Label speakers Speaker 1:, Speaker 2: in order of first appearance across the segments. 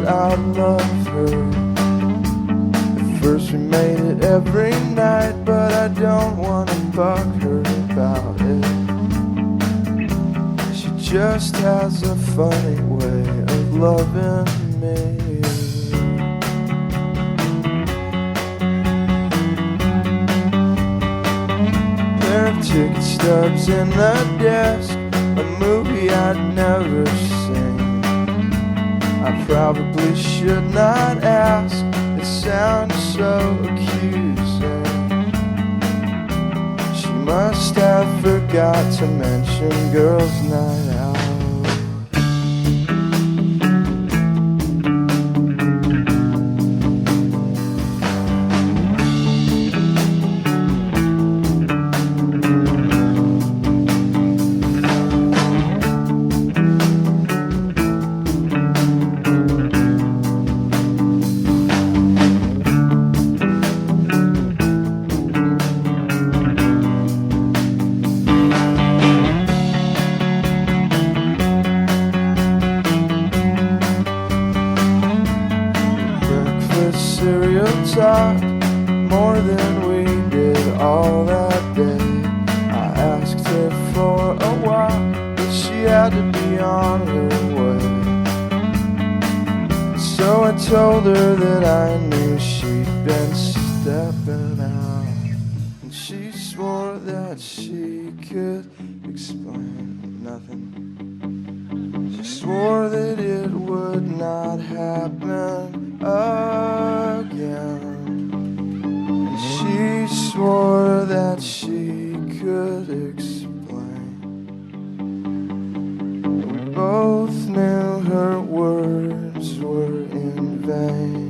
Speaker 1: I love her. At first we made it every night, but I don't want to bug her about it. She just has a funny way of loving me. Pair of ticket stubs in the desk, a movie I'd never seen. I probably should not ask, it sounds so accusing. She must have forgot to mention girls' night out. Cereal talked more than we did all that day. I asked her for a walk, but she had to be on her way. So I told her that I knew she'd been stepping out, and she swore that she could explain nothing. She swore that it would not happen again. And she swore that she could explain. We both knew her words were in vain.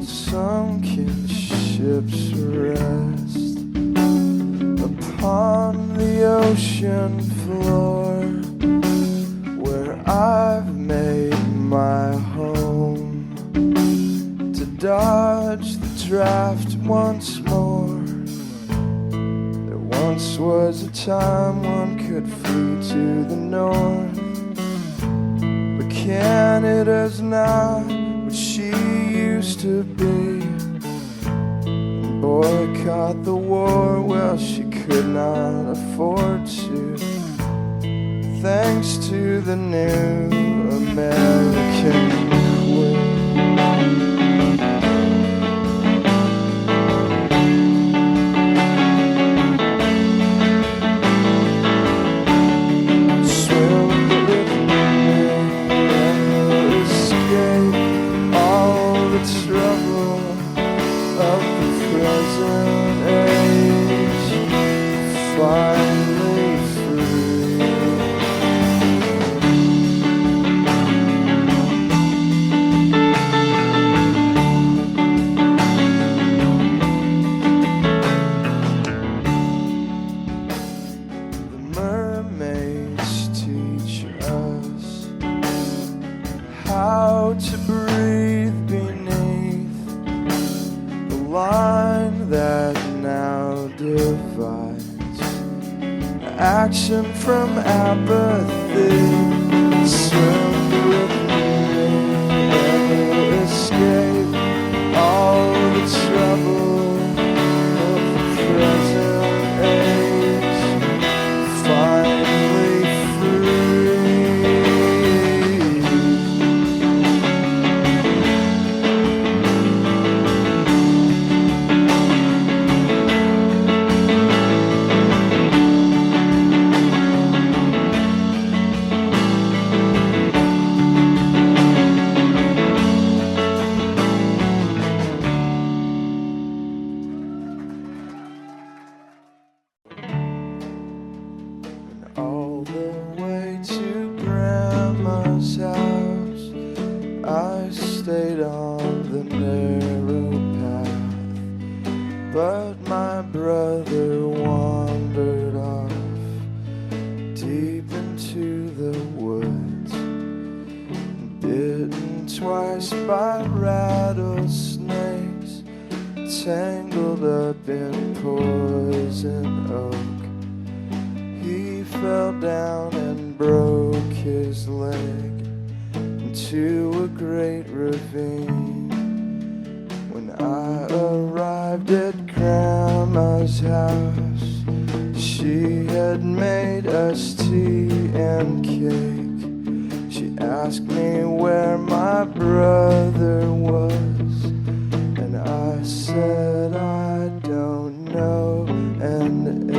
Speaker 1: Sunken ships rest upon the ocean floor, where I've made my home to dodge the draft once more. There once was a time one could flee to the north, but Canada's not what she used to be. Boycott the war, well, she could not afford to, thanks to the new American queen. Swim with me and escape all the trouble of the present age, finally free. The mermaids teach us how to breathe beneath the line that now divides action from apathy. Swim with me and escape all the trouble of the present age, finally free. narrow path, but my brother wandered off deep into the woods, bitten twice by rattlesnakes, tangled up in poison oak. He fell down and broke his leg into a great ravine. When I arrived at Grandma's house, she had made us tea and cake. She asked me where my brother was, and I said I don't know, and ate.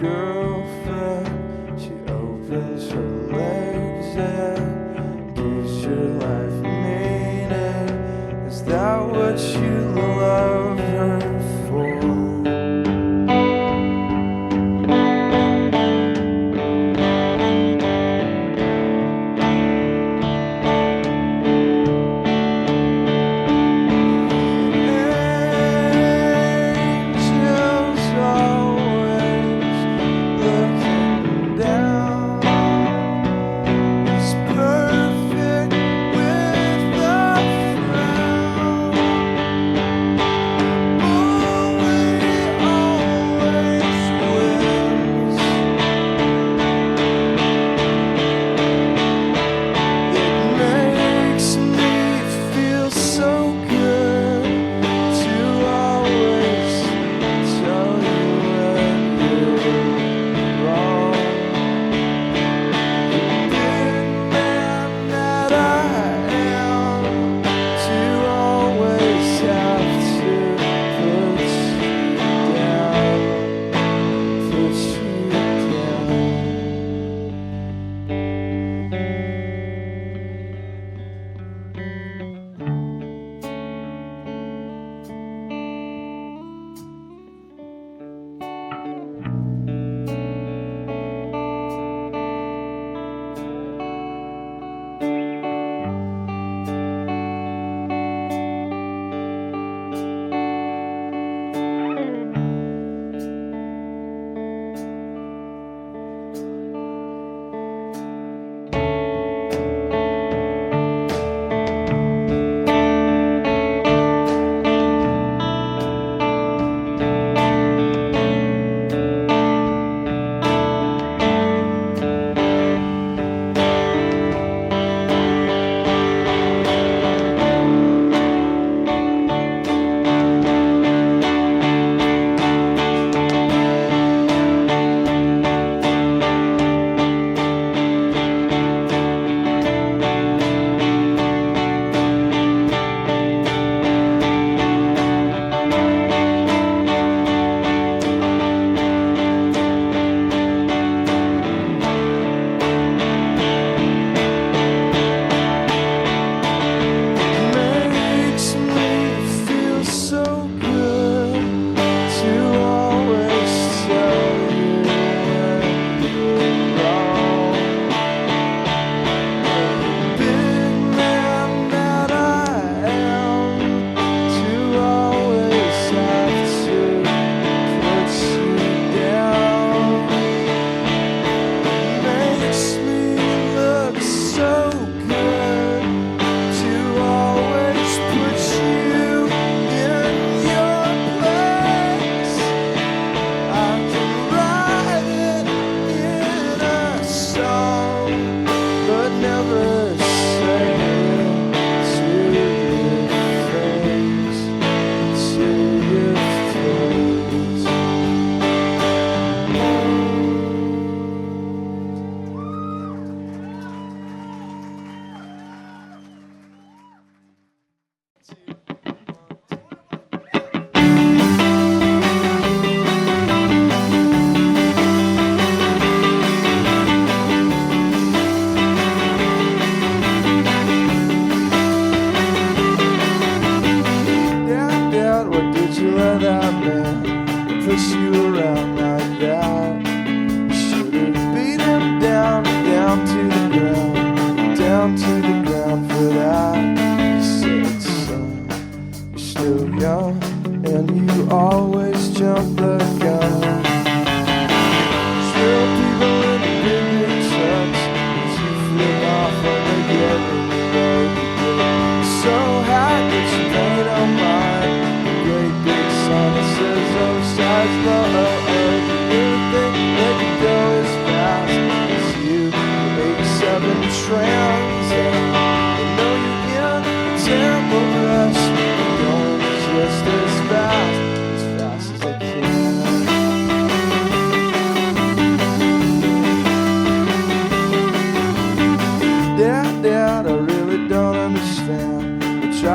Speaker 1: girlfriend. She opens her legs and gives your life meaning. Is that what you love her for?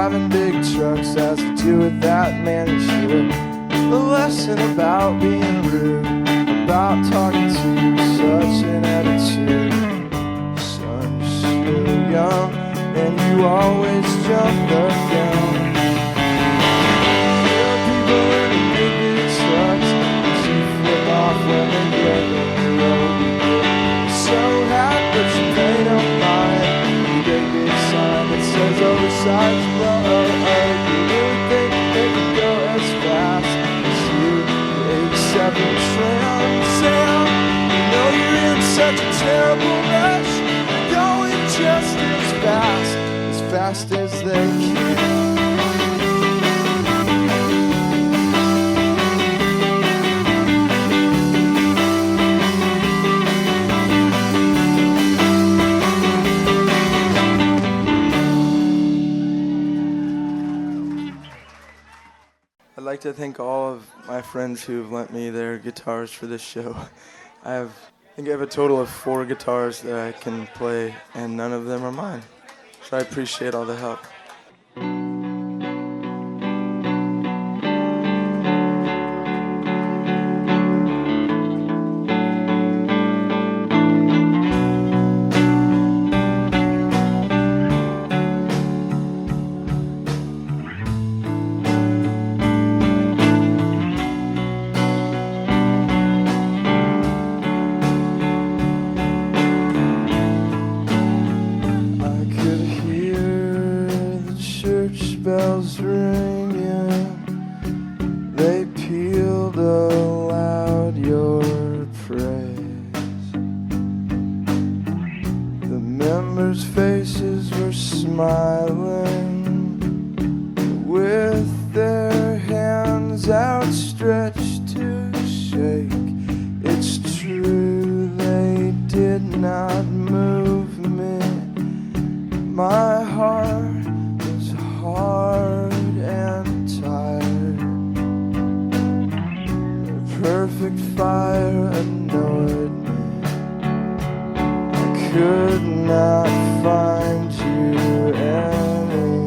Speaker 2: driving big trucks has to do with that man and sure. A lesson about being rude, about
Speaker 1: about talking to you, such an attitude. Son, you're still young, and you always jump the gun. There are people in the big trucks, but you flip off when they get on the road. So hot, but you pay no mind. You get a big sign that says oversized blow. You really think they can go as fast as you? The 87 Trans Am. You know you're in such a terrible rush. You're going just as fast as they can. I'd like to thank all of my friends who've lent me their guitars for this show. I think I have a total of 4 guitars that I can play, and none of them are mine. So I appreciate all the help. Bells ringing, they pealed aloud your praise. The members' faces were smiling, with their hands outstretched to shake. It's true, they did not move me. My heart hard and tired. The perfect fire annoyed me. I could not find you anywhere.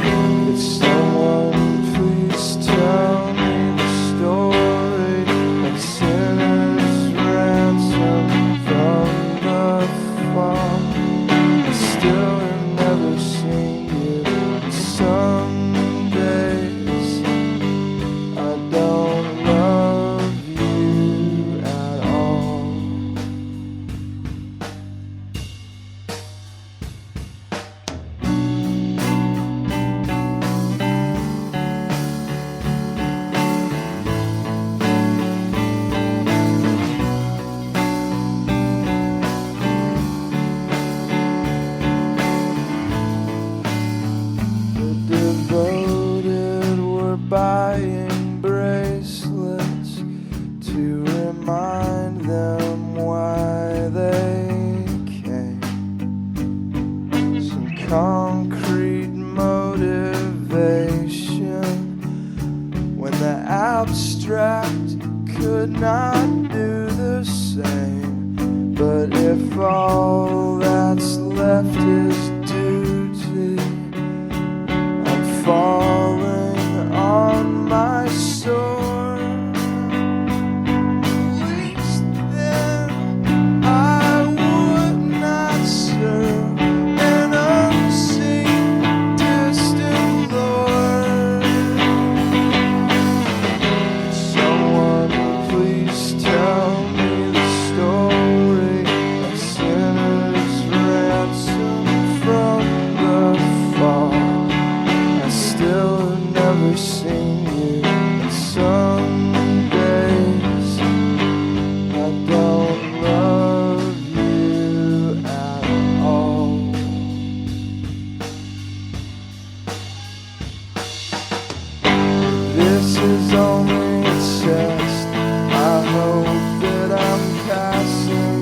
Speaker 1: Could someone please tell me the story of sinner's ransom from the fall? I still never seen you. Some days I don't love you at all. Buying bracelets to remind them why they came. Some concrete motivation when the abstract could not do the same. But if all that's left is duty, I'm falling on my sword. At least then I would not serve an unseen distant Lord. Someone please tell me the story of sinner's ransom from the fall. I still never seen you. And some days I don't love you at all. This is only a test. I hope that I'm passing,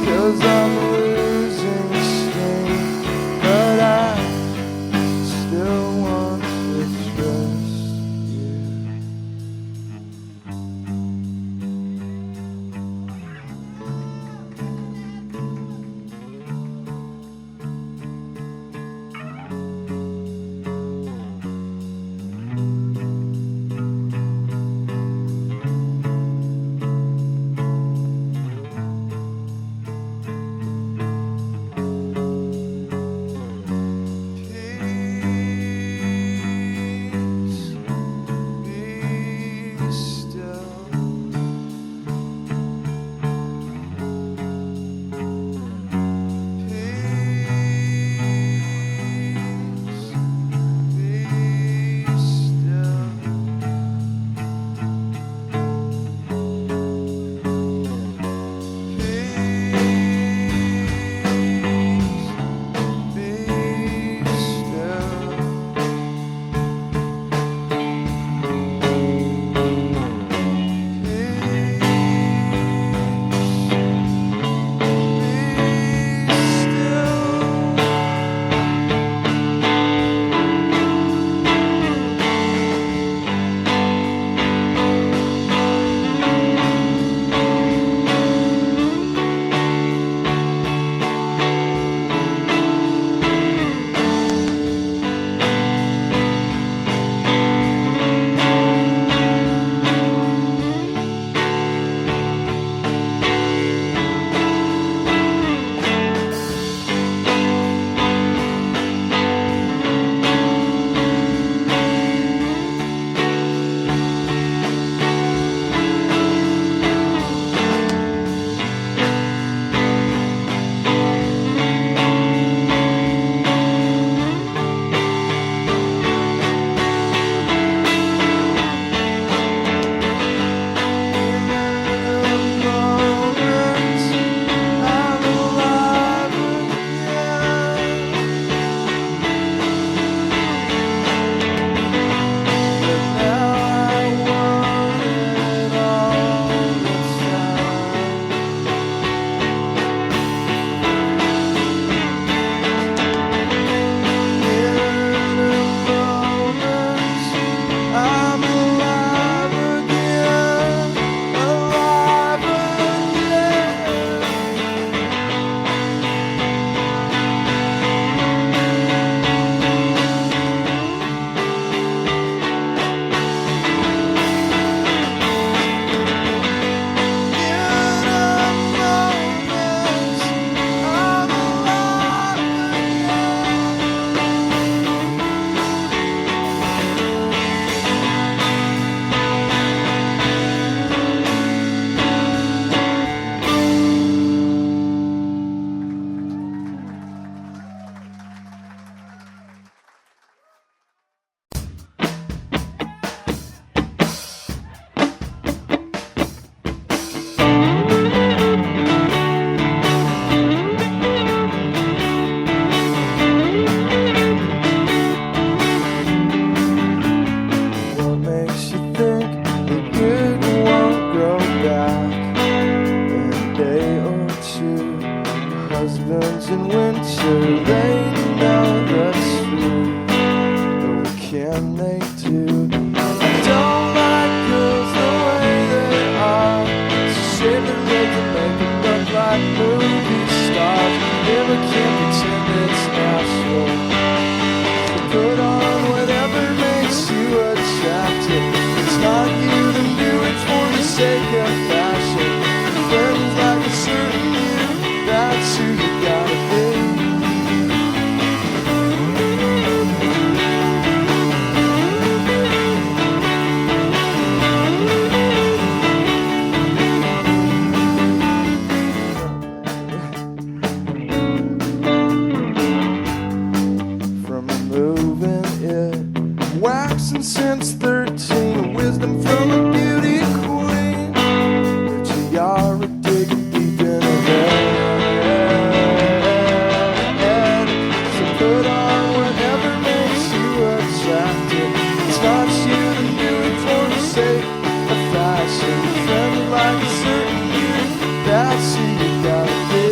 Speaker 1: 'cause I'm losing steam, but I still want to trust you. since 13. Wisdom from a beauty queen. Her tiara digging deep in her head. So put on whatever makes you attractive. It's not you to do it for the sake of fashion. Friend like a certain you, that's who you gotta be.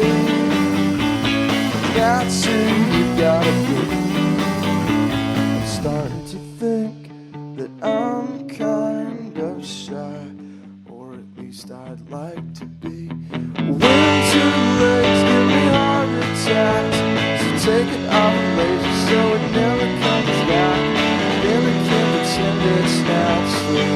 Speaker 1: That's who you gotta be. I'm starting to think that I'm kind of shy, or at least I'd like to be. Winter legs give me heart attacks, so take it off later so it never comes back. Then we can pretend it's natural.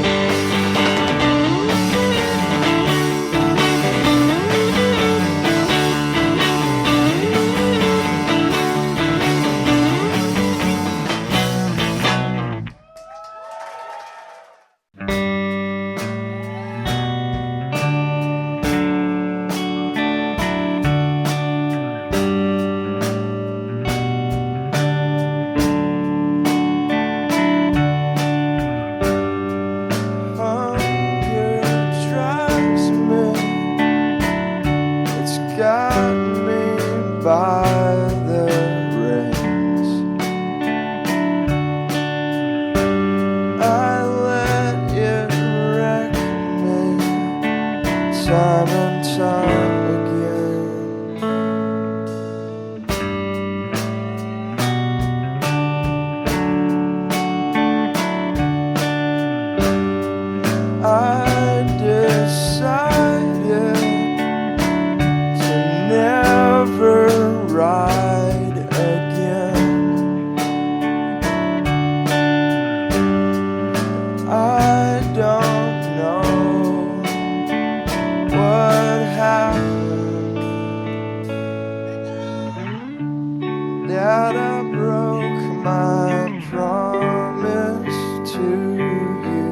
Speaker 1: Time and time again. I decided to never ride again. I don't know what happened, that I broke my promise to you.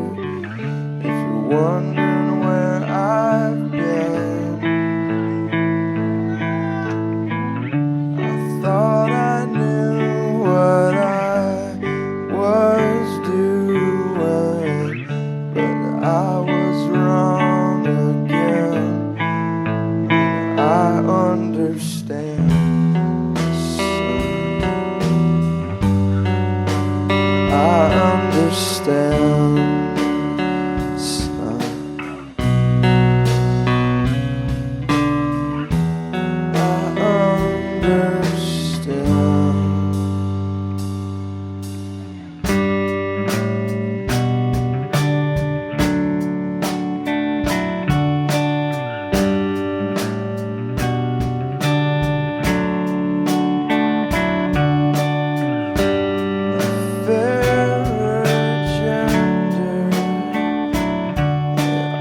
Speaker 1: If you're wondering where I've been, I thought I knew what I was doing, but I was wrong again. I understand, son. I understand, son. I understand.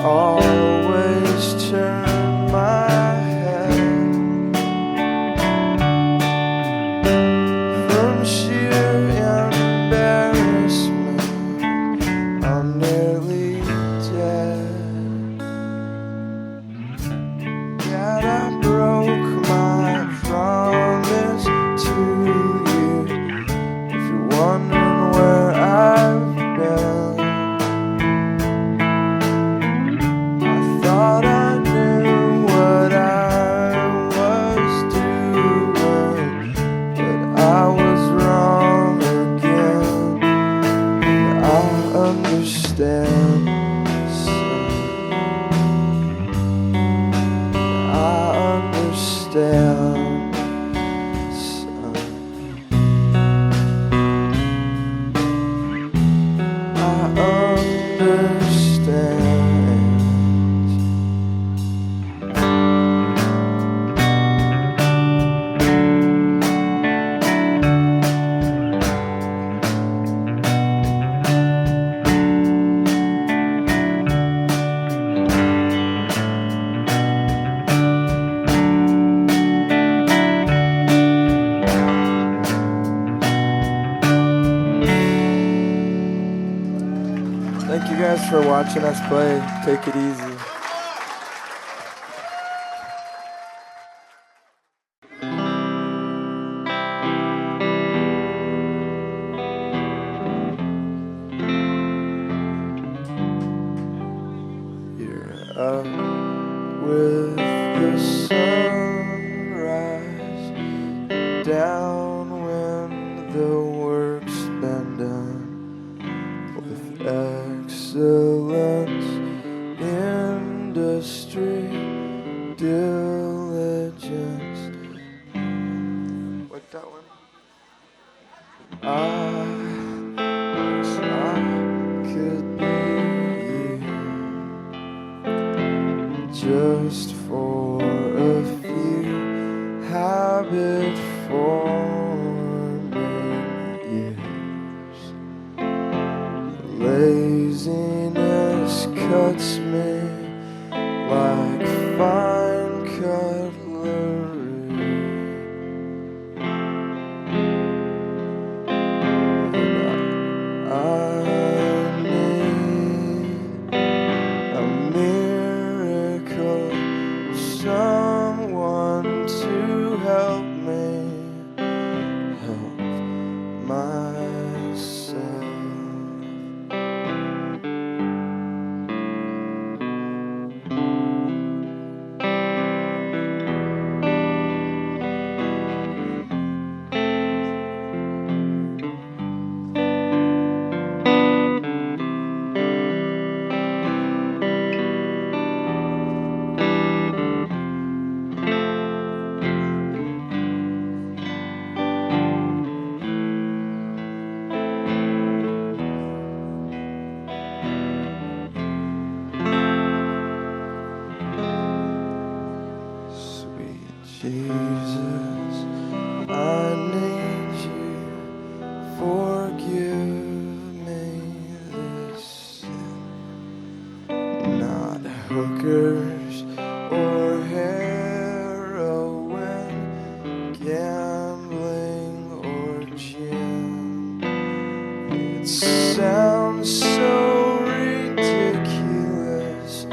Speaker 1: Always turn my head from sheer embarrassment. I'm nearly dead. Yet I broke my promise to you. If you're wondering where I've been, thought I knew what I was doing, but I was wrong again. And I understand, son. I understand, son. I understand. Thank you guys for watching us play. Take it easy. up with the sunrise, down when the work's been done, with excellence, industry, diligence. Like that one. I wish I could be you, just for a few habit-forming years. Laziness cuts me like fine cutlery. I need a miracle, someone to help me help myself. Jesus, I need you. Forgive me this sin. Not hookers or heroin, gambling or gin. It sounds so ridiculous,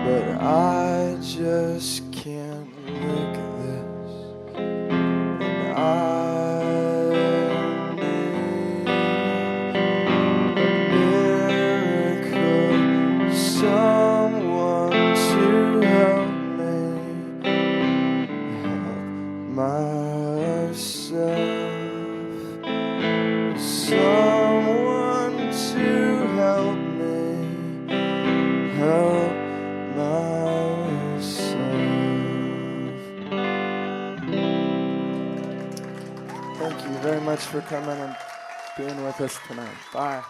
Speaker 1: but I just can't lick this. And I need a miracle, someone to help me help myself. Someone to help me help myself. Thank you very much for coming and being with us tonight. Bye.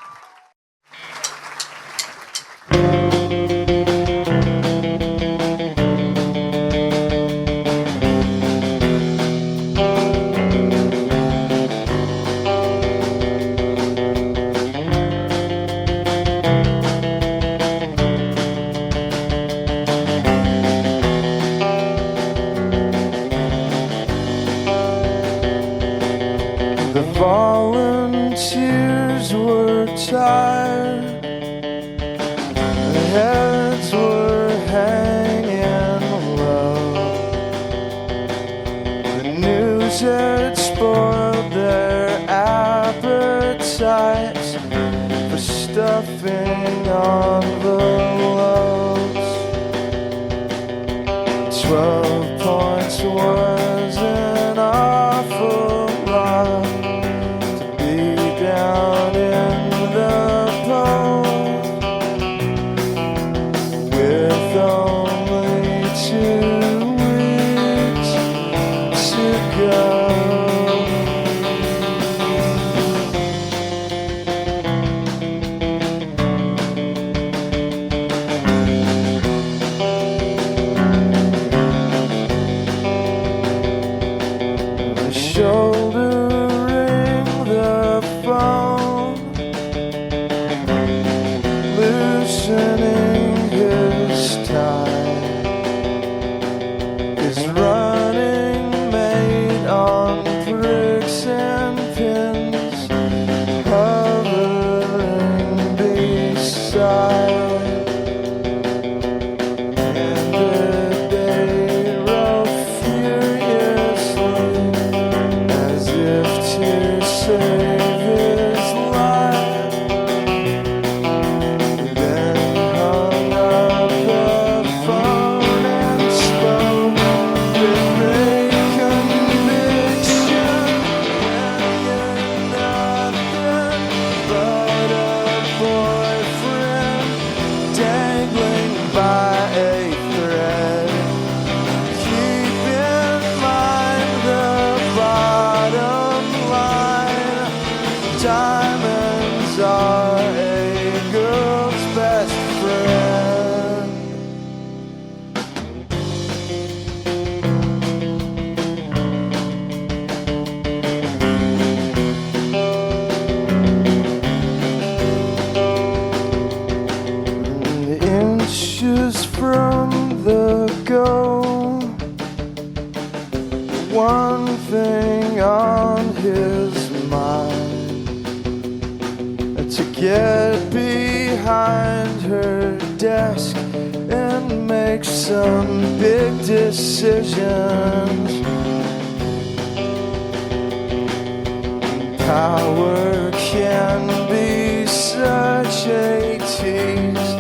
Speaker 1: The volunteers were tired, their heads were hanging low. The news had spoiled their appetites for stuffing envelopes. 12 points was an awful lot down in the post, with only 2 weeks to go. behind her desk and make some big decisions. Power can be such a tease.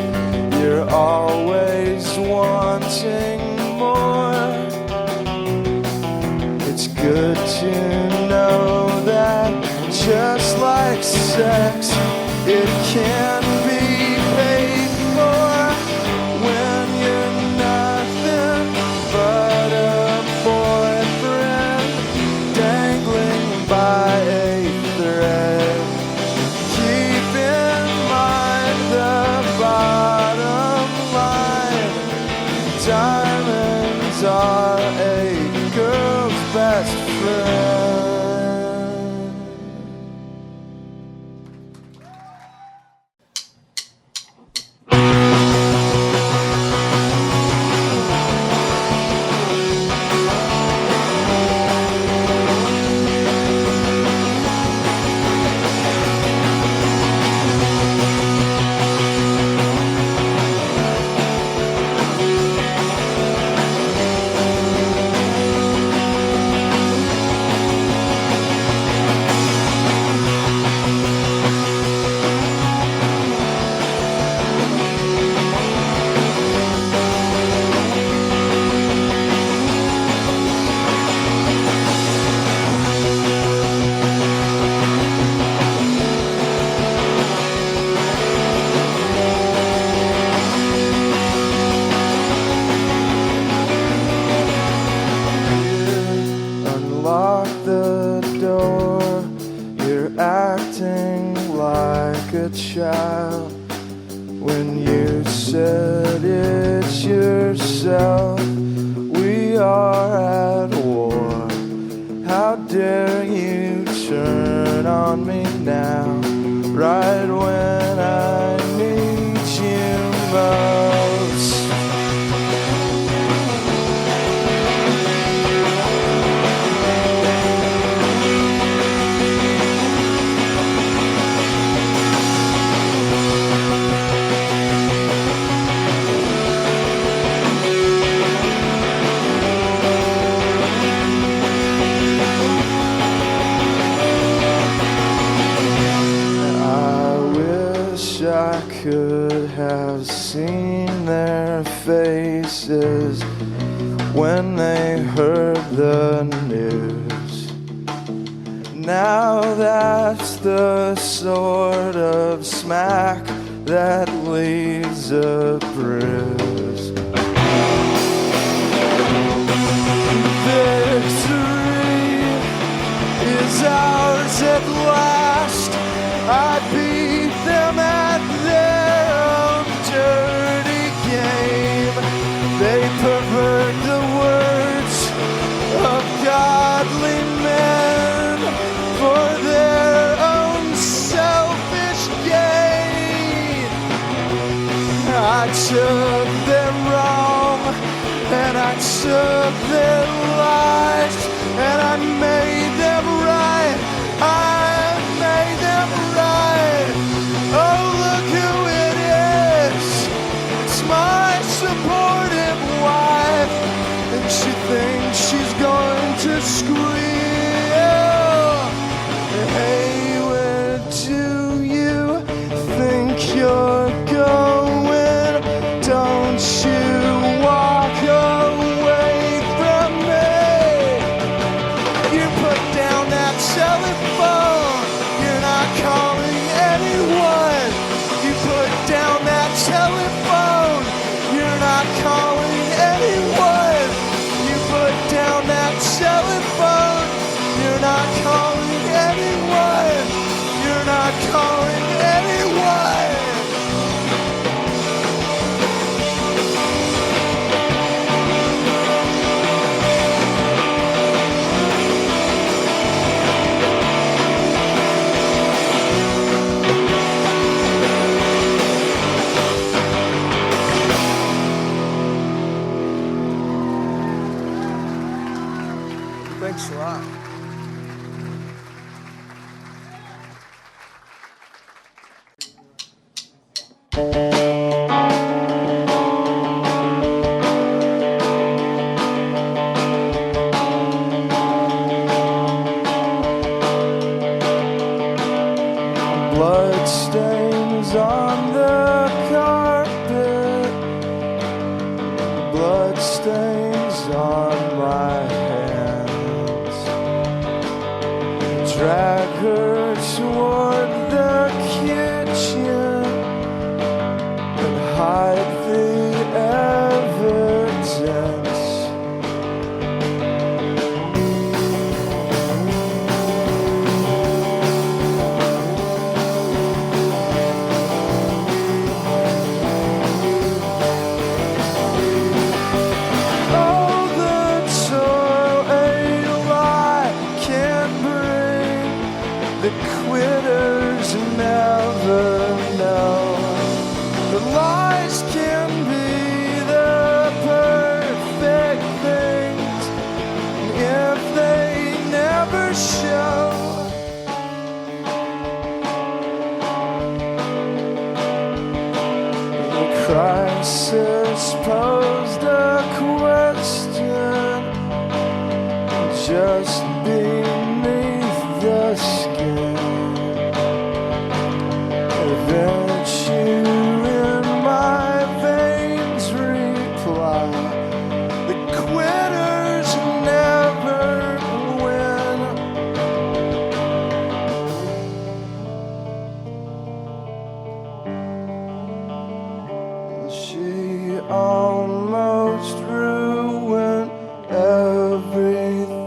Speaker 1: You're always wanting more. It's good to know that just like sex, it can be paid for when you're nothing but a boyfriend dangling by a thread. Keep in mind the bottom line. Diamonds are a girl's best friend. Unlock the door. You're acting like a child when you said it's yourself. We are at war. How dare you turn on me now, right when I need you most? I could have seen their faces when they heard the news. Now that's the sort of smack that leaves a bruise. Victory is ours at last. I beat them at their own dirty game. They pervert the words of godly men for their own selfish gain. I took them wrong and I took their lies and I made them right. I made them right. Oh, look who it is. It's my supportive wife, and she thinks she's going to squeal. Hey, where do you think you're going? Don't you walk away from me. You put down that telephone. You're not calling anyone. You put down that telephone. You're not calling anyone. You put down that telephone. You're not calling anyone. You're not calling anyone. Thanks a lot. Blood stains on the carpet, blood stains on my hands. Drag her toward the kitchen and hide the evidence. Quitters never know that lies can be the perfect things, and if they never show, the crisis posed a question just beneath the skin. Virtue in my veins reply, the quitters never win. She almost ruined everything.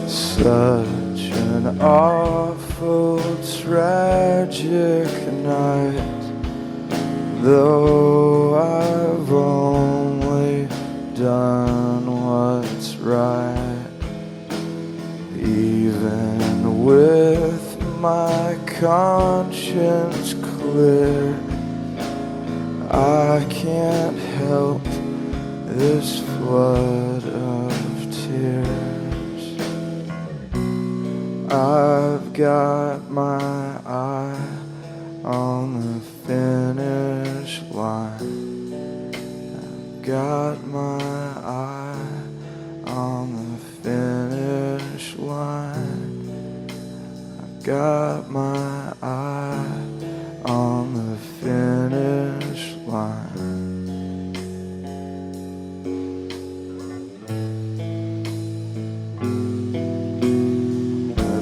Speaker 1: Such an awful, tragic night, though I've only done what's right. Even with my conscience clear, I can't help this flood of tears. I've got my eye on the finish line. I've got my eye on the finish line. I've got my eye on the finish line.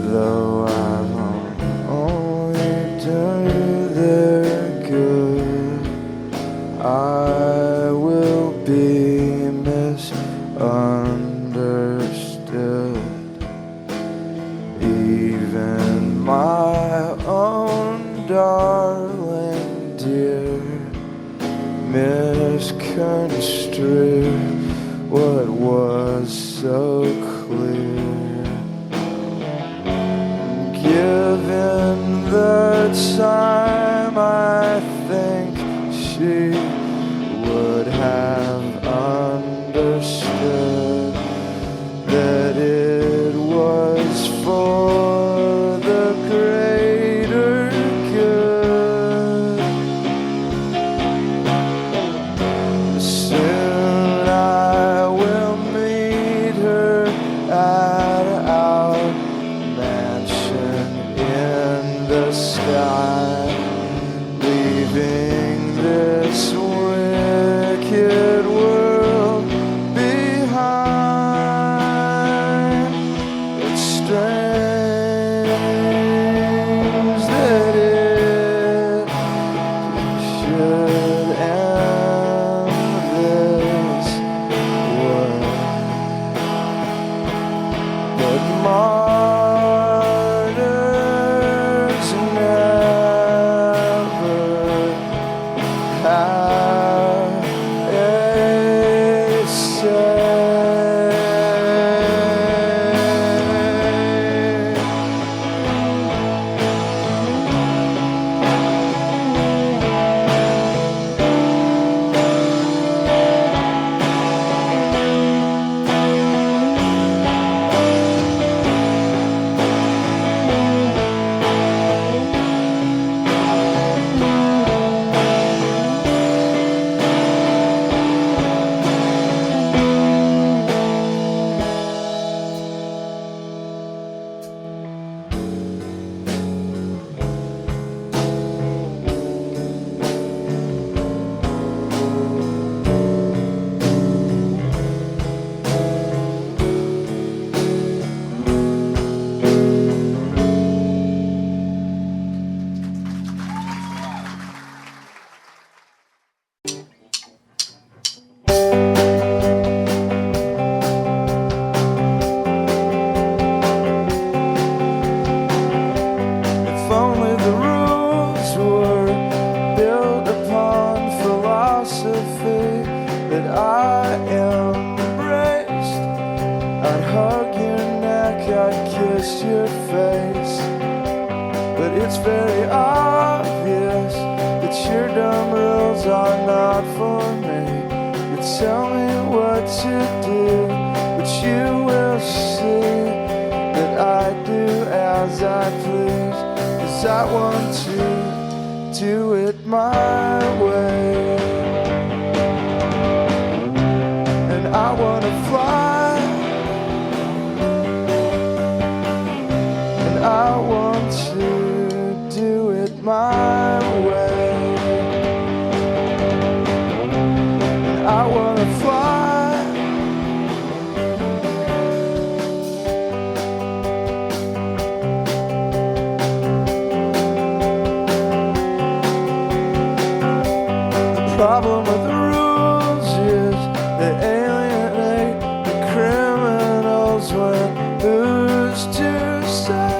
Speaker 1: Though I've only done you their good, I will be darling dear, misconstrue what was so clear. Given the time, I think she would have understood that it was for the greater good. Soon I will meet her at our mansion in the sky, leaving this wicked world behind. It's strange that it should end this way, but martyrs never have a say. If only the rules were built upon philosophy that I embraced, I'd hug your neck, I'd kiss your face. But it's very obvious that your dumb rules are not for me. You tell me what to do, but you will see that I do as I please, 'cause I want to do it my way. And I want to fly, and I want to do it my way. And I want to fly, the problem with the rules is they alienate the criminals. When who's to say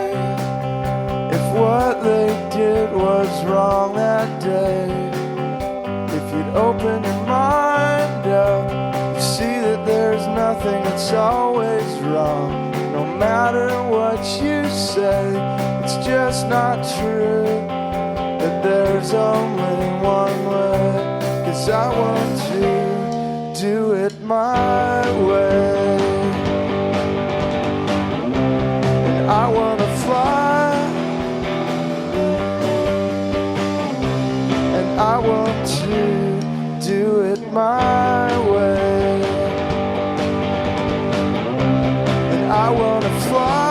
Speaker 1: if what they did was wrong that day? If you'd open your mind up, you see that there's nothing that's always wrong. No matter what you say, it's just not true that there's only one way. 'Cause I want to do it my way. And I want to fly, and I want to do it my way. And I want to fly,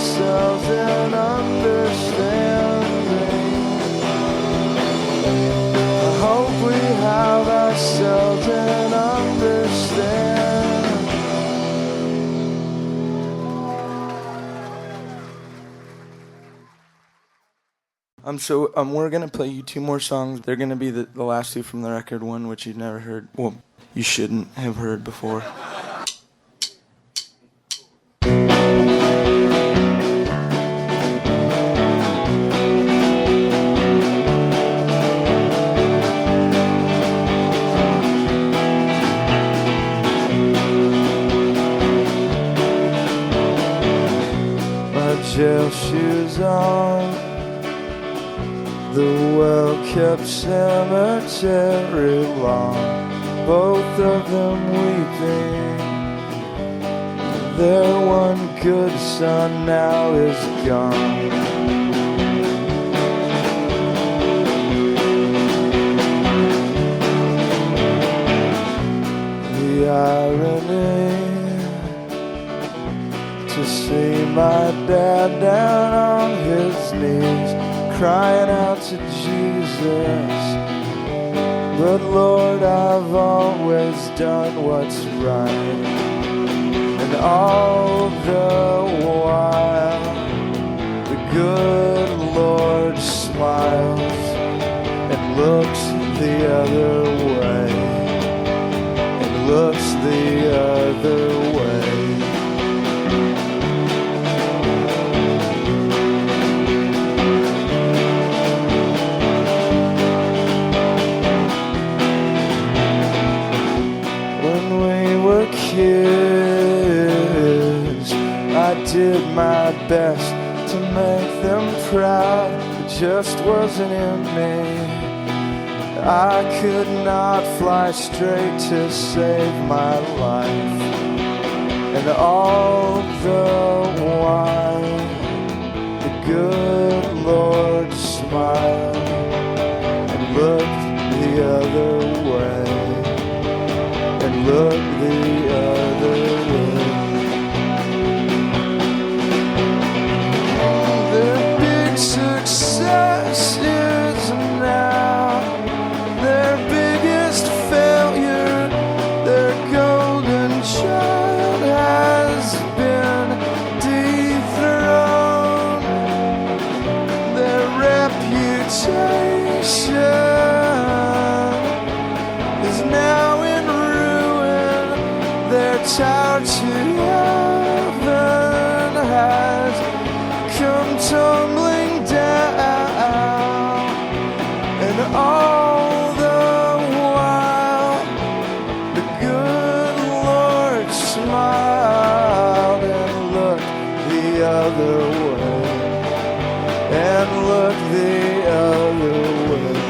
Speaker 1: ourselves an understanding. I hope we have ourselves an understanding. We're gonna play you two more songs. They're gonna be the last two from the record, one which you've never heard. Well, you shouldn't have heard before. My jail shoes on, the well-kept cemetery lawn, both of them weeping. Their one good son now is gone. The irony to see my dad down on his knees, crying out to Jesus. But Lord, I've always done what's right. And all the while, the good Lord smiles and looks the other way, and looks the other way. Kids, I did my best to make them proud. It just wasn't in me. I could not fly straight to save my life. And all the while, the good Lord smiled and looked the other way, and looked the other way. Their big success is now their biggest failure. Their golden child has been dethroned. Their reputation is now in ruin. Their tower to heaven has come tumbling down. And all the while, the good Lord smiled and looked the other way, and looked the other way.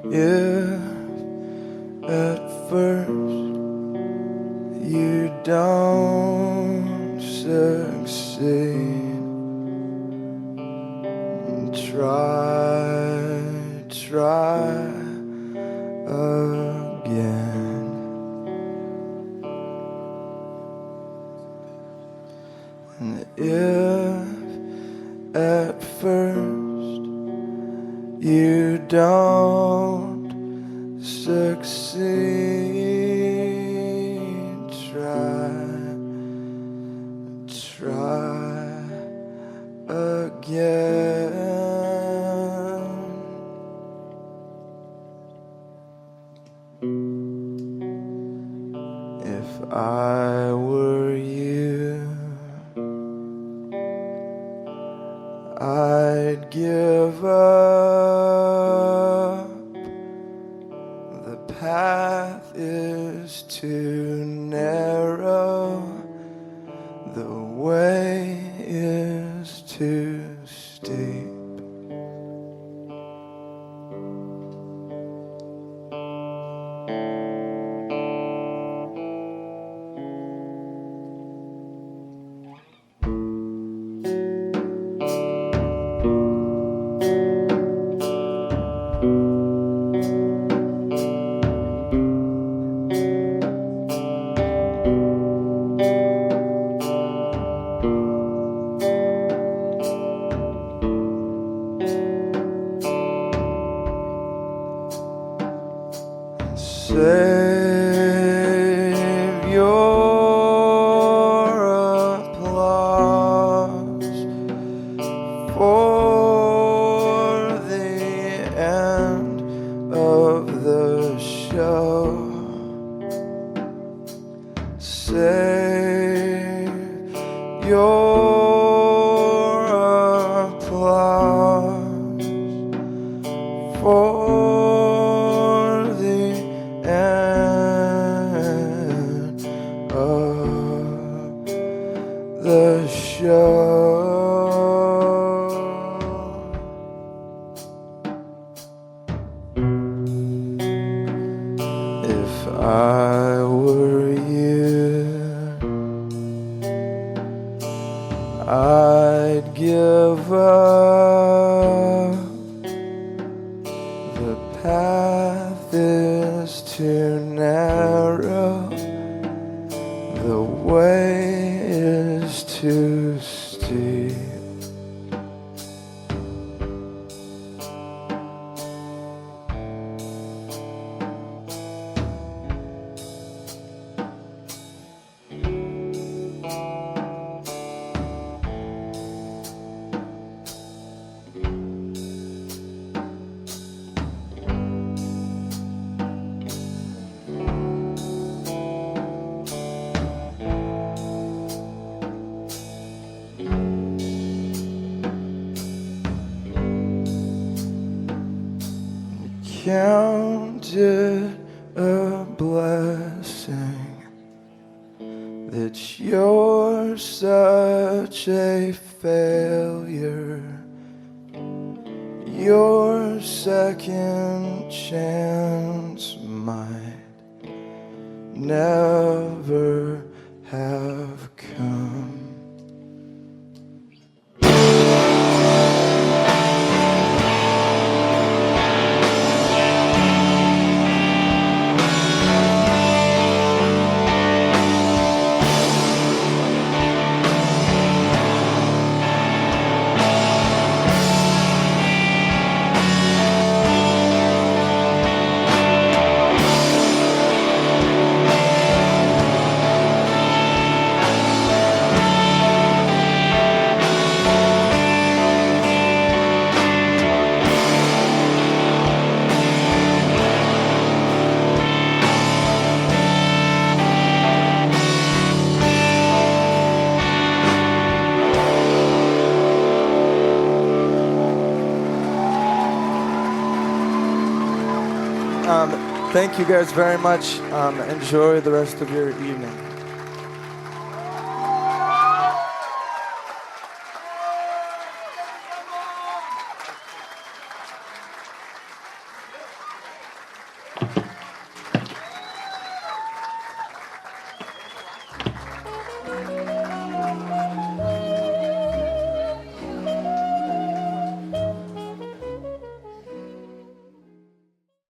Speaker 1: If at first you don't succeed, try again. And if at first you don't succeed, try again. If I were you, The way is too steep. Save your applause for the end of the show. Save your applause for the show. If I were you, I'd give up. The path is too narrow. The way is too steep. Count it a blessing that you're such a failure. Your second chance might never have come. Thank you guys very much. Enjoy the rest of your evening.